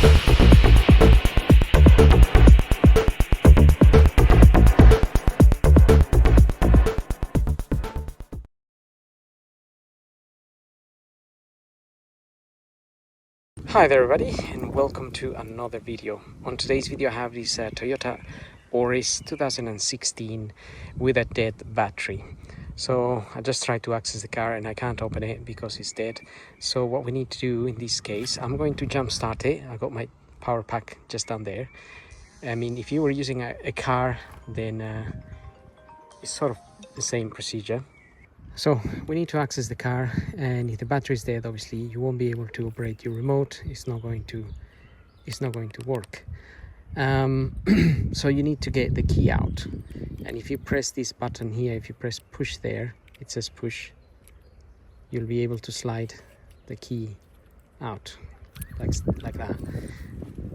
Hi there everybody, and welcome to another video. On today's video I have this Toyota Auris 2016 with a dead battery. So I just tried to access the car and I can't open it because it's dead. So what we need to do in this case, I'm going to jump start it. I got my power pack just down there. I mean, if you were using a car, then it's sort of the same procedure. So we need to access the car, and if the battery is dead, obviously you won't be able to operate your remote. It's not going to work. So you need to get the key out, and if you press this button here, if you press push there, it says push, you'll be able to slide the key out like that.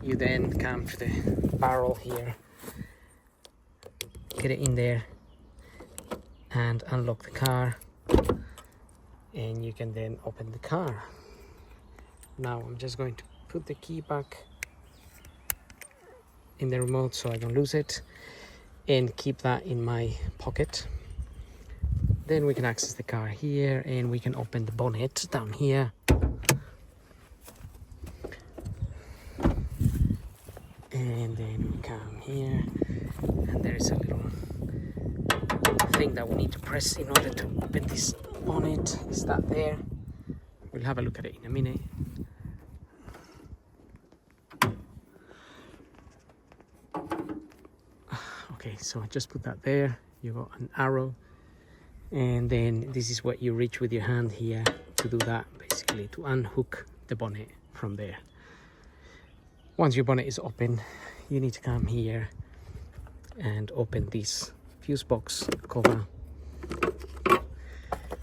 You then come to the barrel here, get it in there and unlock the car, and you can then open the car. Now I'm just going to put the key back in the remote so I don't lose it, and keep that in my pocket. Then we can access the car here, and we can open the bonnet down here. And then we come here, and there is a little thing that we need to press in order to open this bonnet. Is that there? We'll have a look at it in a minute. Okay, so I just put that there. You got an arrow, and then this is what you reach with your hand here to do that, basically to unhook the bonnet from there. Once your bonnet is open, you need to come here and open this fuse box cover,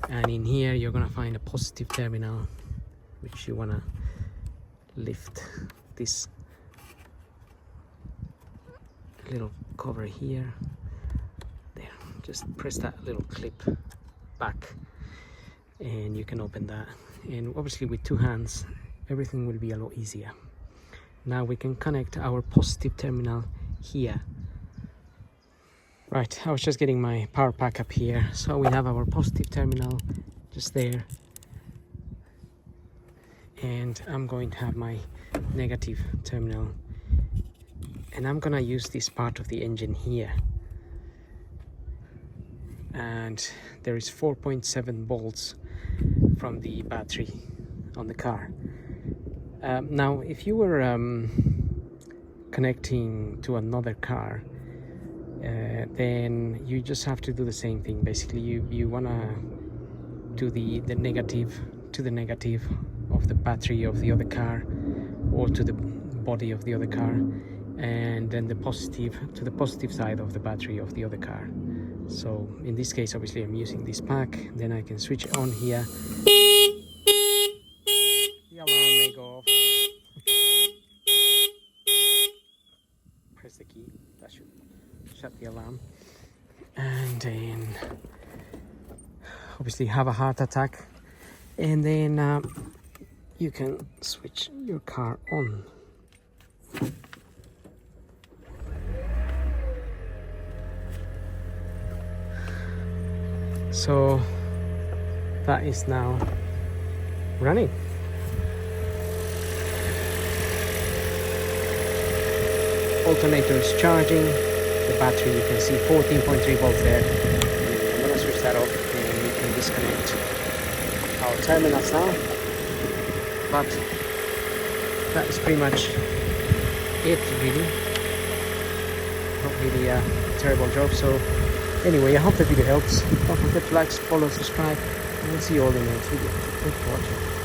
and in here you're gonna find a positive terminal, which you wanna lift this little cover here. There, just press that little clip back and you can open that, and obviously with two hands everything will be a lot easier. Now we can connect our positive terminal here. Right, I was just getting my power pack up here. So we have our positive terminal just there, and I'm going to have my negative terminal, and I'm gonna use this part of the engine here, and there is 4.7 volts from the battery on the car. Now if you were connecting to another car, then you just have to do the same thing. Basically you want to do the negative to the negative of the battery of the other car, or to the body of the other car, and then the positive to the positive side of the battery of the other car. So in this case obviously I'm using this pack. Then I can switch it on here. The alarm may go off. Press the key, that should shut the alarm, and then obviously have a heart attack, and then you can switch your car on. So that is now running. Alternator is charging. The battery, you can see 14.3 volts there. I'm gonna switch that off, and we can disconnect our terminals now. But that is pretty much it, really. Not really a terrible job. So anyway, I hope the video helps. Don't forget to like, follow, subscribe, and we'll see you all in the next video. Thanks for watching.